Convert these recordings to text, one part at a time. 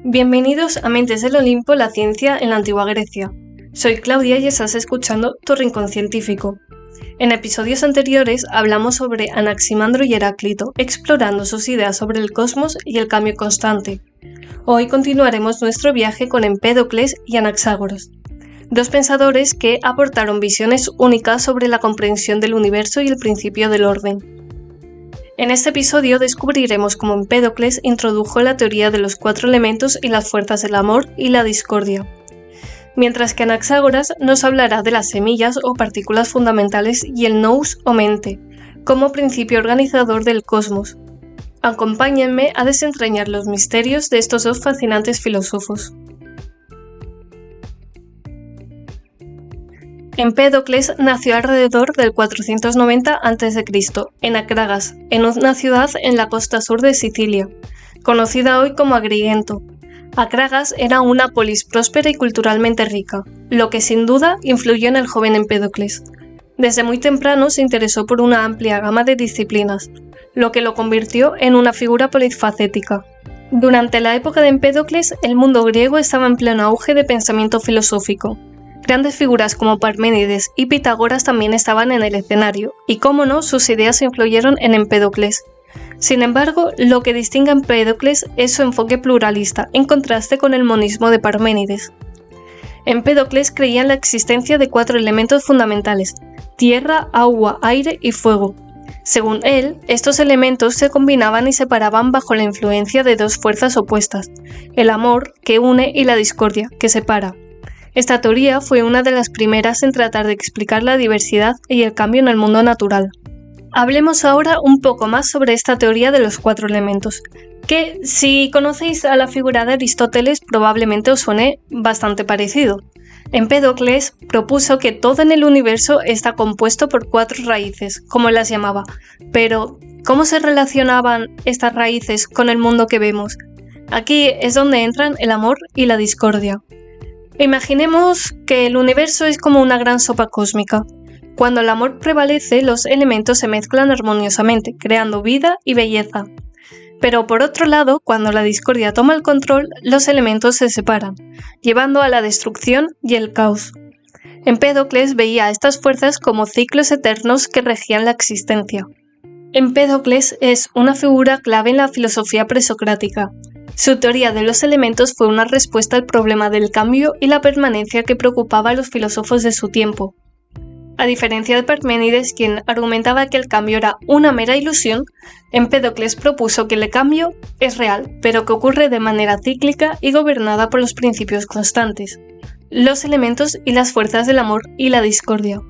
Bienvenidos a Mentes del Olimpo, la ciencia en la antigua Grecia. Soy Claudia y estás escuchando Tu Rincón Científico. En episodios anteriores hablamos sobre Anaximandro y Heráclito, explorando sus ideas sobre el cosmos y el cambio constante. Hoy continuaremos nuestro viaje con Empédocles y Anaxágoras, dos pensadores que aportaron visiones únicas sobre la comprensión del universo y el principio del orden. En este episodio descubriremos cómo Empédocles introdujo la teoría de los 4 elementos y las fuerzas del amor y la discordia, mientras que Anaxágoras nos hablará de las semillas o partículas fundamentales y el nous o mente, como principio organizador del cosmos. Acompáñenme a desentrañar los misterios de estos dos fascinantes filósofos. Empédocles nació alrededor del 490 a.C. en Acragas, en una ciudad en la costa sur de Sicilia, conocida hoy como Agrigento. Acragas era una polis próspera y culturalmente rica, lo que sin duda influyó en el joven Empédocles. Desde muy temprano se interesó por una amplia gama de disciplinas, lo que lo convirtió en una figura polifacética. Durante la época de Empédocles, el mundo griego estaba en pleno auge de pensamiento filosófico. Grandes figuras como Parménides y Pitágoras también estaban en el escenario, y cómo no, sus ideas influyeron en Empédocles. Sin embargo, lo que distingue a Empédocles es su enfoque pluralista, en contraste con el monismo de Parménides. Empédocles creía en la existencia de 4 elementos fundamentales: tierra, agua, aire y fuego. Según él, estos elementos se combinaban y separaban bajo la influencia de 2 fuerzas opuestas: el amor, que une, y la discordia, que separa. Esta teoría fue una de las primeras en tratar de explicar la diversidad y el cambio en el mundo natural. Hablemos ahora un poco más sobre esta teoría de los 4 elementos, que si conocéis a la figura de Aristóteles probablemente os suene bastante parecido. Empédocles propuso que todo en el universo está compuesto por 4 raíces, como las llamaba, pero ¿cómo se relacionaban estas raíces con el mundo que vemos? Aquí es donde entran el amor y la discordia. Imaginemos que el universo es como una gran sopa cósmica. Cuando el amor prevalece, los elementos se mezclan armoniosamente, creando vida y belleza. Pero por otro lado, cuando la discordia toma el control, los elementos se separan, llevando a la destrucción y el caos. Empédocles veía a estas fuerzas como ciclos eternos que regían la existencia. Empédocles es una figura clave en la filosofía presocrática. Su teoría de los elementos fue una respuesta al problema del cambio y la permanencia que preocupaba a los filósofos de su tiempo. A diferencia de Parménides, quien argumentaba que el cambio era una mera ilusión, Empédocles propuso que el cambio es real, pero que ocurre de manera cíclica y gobernada por los principios constantes, los elementos y las fuerzas del amor y la discordia.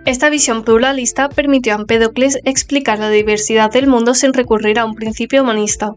Esta visión pluralista permitió a Empédocles explicar la diversidad del mundo sin recurrir a un principio monista.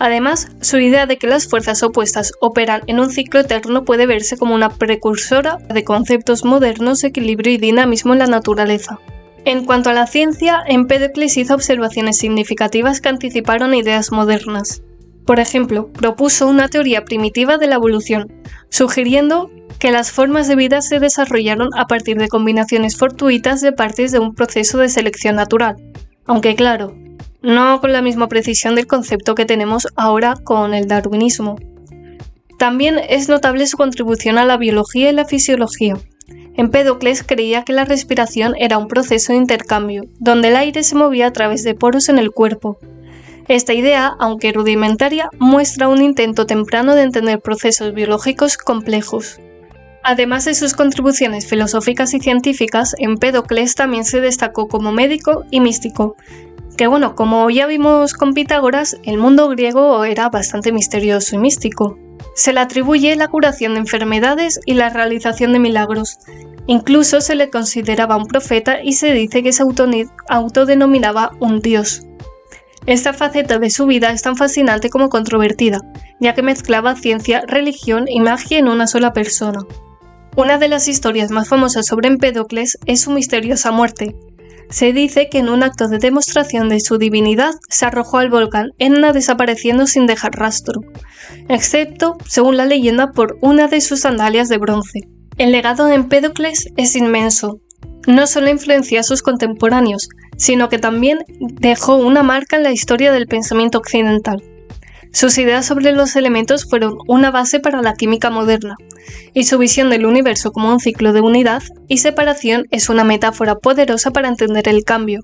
Además, su idea de que las fuerzas opuestas operan en un ciclo eterno puede verse como una precursora de conceptos modernos de equilibrio y dinamismo en la naturaleza. En cuanto a la ciencia, Empédocles hizo observaciones significativas que anticiparon ideas modernas. Por ejemplo, propuso una teoría primitiva de la evolución, sugiriendo que las formas de vida se desarrollaron a partir de combinaciones fortuitas de partes de un proceso de selección natural. Aunque claro, no con la misma precisión del concepto que tenemos ahora con el darwinismo. También es notable su contribución a la biología y la fisiología. Empédocles creía que la respiración era un proceso de intercambio, donde el aire se movía a través de poros en el cuerpo. Esta idea, aunque rudimentaria, muestra un intento temprano de entender procesos biológicos complejos. Además de sus contribuciones filosóficas y científicas, Empédocles también se destacó como médico y místico. Que bueno, como ya vimos con Pitágoras, el mundo griego era bastante misterioso y místico. Se le atribuye la curación de enfermedades y la realización de milagros. Incluso se le consideraba un profeta y se dice que se autodenominaba un dios. Esta faceta de su vida es tan fascinante como controvertida, ya que mezclaba ciencia, religión y magia en una sola persona. Una de las historias más famosas sobre Empédocles es su misteriosa muerte. Se dice que en un acto de demostración de su divinidad se arrojó al volcán, desapareciendo sin dejar rastro, excepto, según la leyenda, por una de sus sandalias de bronce. El legado de Empédocles es inmenso. No solo influenció a sus contemporáneos, sino que también dejó una marca en la historia del pensamiento occidental. Sus ideas sobre los elementos fueron una base para la química moderna, y su visión del universo como un ciclo de unidad y separación es una metáfora poderosa para entender el cambio.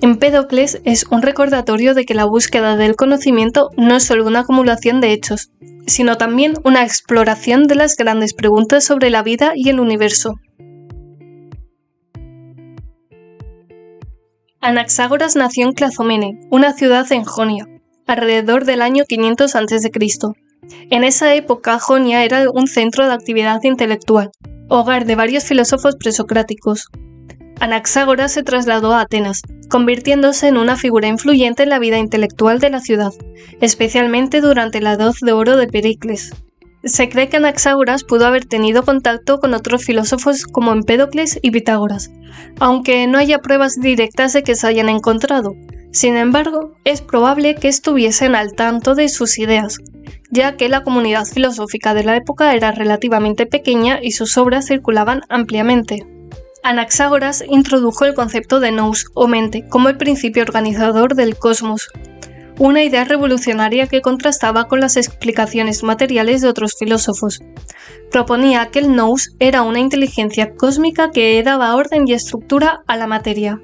Empédocles es un recordatorio de que la búsqueda del conocimiento no es solo una acumulación de hechos, sino también una exploración de las grandes preguntas sobre la vida y el universo. Anaxágoras nació en Clazomene, una ciudad en Jonia, alrededor del año 500 a.C. En esa época, Jonia era un centro de actividad intelectual, hogar de varios filósofos presocráticos. Anaxágoras se trasladó a Atenas, convirtiéndose en una figura influyente en la vida intelectual de la ciudad, especialmente durante la Edad de Oro de Pericles. Se cree que Anaxágoras pudo haber tenido contacto con otros filósofos como Empédocles y Pitágoras, aunque no haya pruebas directas de que se hayan encontrado. Sin embargo, es probable que estuviesen al tanto de sus ideas, ya que la comunidad filosófica de la época era relativamente pequeña y sus obras circulaban ampliamente. Anaxágoras introdujo el concepto de nous o mente como el principio organizador del cosmos, una idea revolucionaria que contrastaba con las explicaciones materiales de otros filósofos. Proponía que el nous era una inteligencia cósmica que daba orden y estructura a la materia.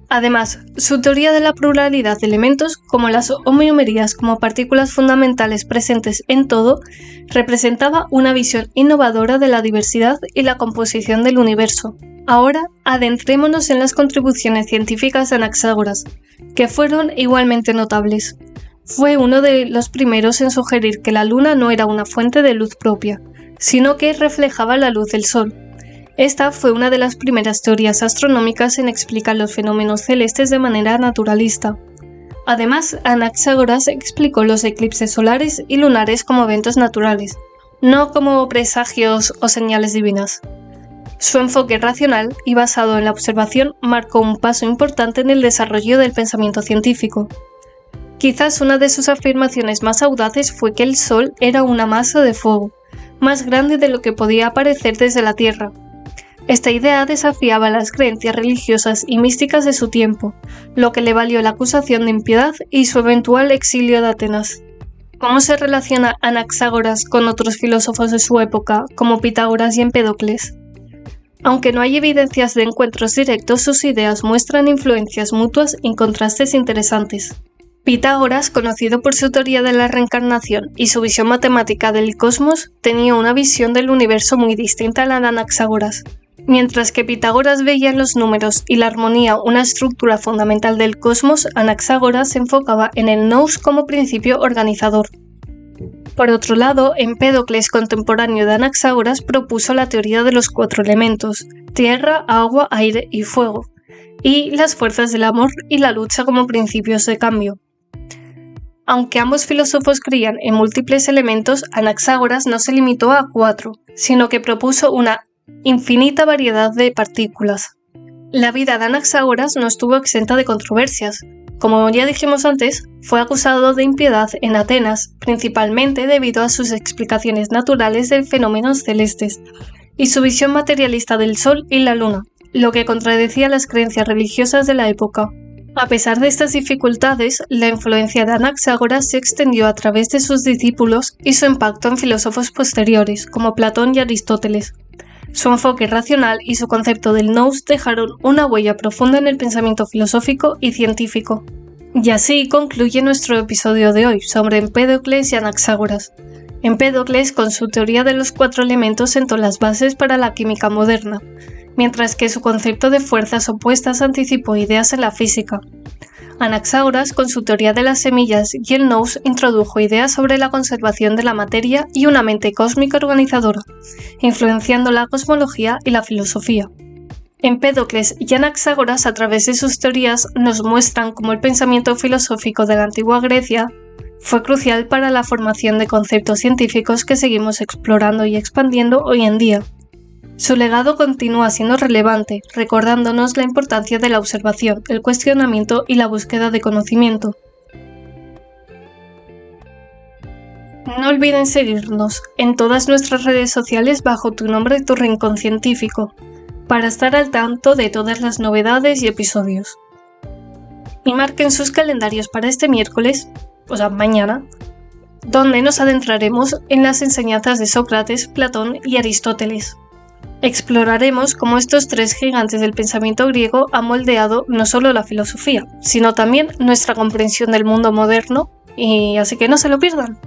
Además, su teoría de la pluralidad de elementos, como las homeomerías como partículas fundamentales presentes en todo, representaba una visión innovadora de la diversidad y la composición del universo. Ahora, adentrémonos en las contribuciones científicas de Anaxágoras, que fueron igualmente notables. Fue uno de los primeros en sugerir que la luna no era una fuente de luz propia, sino que reflejaba la luz del sol. Esta fue una de las primeras teorías astronómicas en explicar los fenómenos celestes de manera naturalista. Además, Anaxágoras explicó los eclipses solares y lunares como eventos naturales, no como presagios o señales divinas. Su enfoque racional y basado en la observación marcó un paso importante en el desarrollo del pensamiento científico. Quizás una de sus afirmaciones más audaces fue que el Sol era una masa de fuego, más grande de lo que podía aparecer desde la Tierra. Esta idea desafiaba las creencias religiosas y místicas de su tiempo, lo que le valió la acusación de impiedad y su eventual exilio de Atenas. ¿Cómo se relaciona Anaxágoras con otros filósofos de su época, como Pitágoras y Empédocles? Aunque no hay evidencias de encuentros directos, sus ideas muestran influencias mutuas y contrastes interesantes. Pitágoras, conocido por su teoría de la reencarnación y su visión matemática del cosmos, tenía una visión del universo muy distinta a la de Anaxágoras. Mientras que Pitágoras veía en los números y la armonía una estructura fundamental del cosmos, Anaxágoras se enfocaba en el nous como principio organizador. Por otro lado, Empédocles, contemporáneo de Anaxágoras, propuso la teoría de los 4 elementos: tierra, agua, aire y fuego, y las fuerzas del amor y la lucha como principios de cambio. Aunque ambos filósofos creían en múltiples elementos, Anaxágoras no se limitó a 4, sino que propuso una infinita variedad de partículas. La vida de Anaxágoras no estuvo exenta de controversias. Como ya dijimos antes, fue acusado de impiedad en Atenas, principalmente debido a sus explicaciones naturales de fenómenos celestes y su visión materialista del Sol y la Luna, lo que contradecía las creencias religiosas de la época. A pesar de estas dificultades, la influencia de Anaxágoras se extendió a través de sus discípulos y su impacto en filósofos posteriores, como Platón y Aristóteles. Su enfoque racional y su concepto del nous dejaron una huella profunda en el pensamiento filosófico y científico. Y así concluye nuestro episodio de hoy sobre Empédocles y Anaxágoras. Empédocles, con su teoría de los 4 elementos, sentó las bases para la química moderna, mientras que su concepto de fuerzas opuestas anticipó ideas en la física. Anaxágoras, con su teoría de las semillas y el nous, introdujo ideas sobre la conservación de la materia y una mente cósmica organizadora, influenciando la cosmología y la filosofía. Empédocles y Anaxágoras, a través de sus teorías, nos muestran cómo el pensamiento filosófico de la antigua Grecia fue crucial para la formación de conceptos científicos que seguimos explorando y expandiendo hoy en día. Su legado continúa siendo relevante, recordándonos la importancia de la observación, el cuestionamiento y la búsqueda de conocimiento. No olviden seguirnos en todas nuestras redes sociales bajo tu nombre Tu Rincón Científico, para estar al tanto de todas las novedades y episodios. Y marquen sus calendarios para este miércoles, o sea, mañana, donde nos adentraremos en las enseñanzas de Sócrates, Platón y Aristóteles. Exploraremos cómo estos tres gigantes del pensamiento griego han moldeado no solo la filosofía, sino también nuestra comprensión del mundo moderno, y así que no se lo pierdan.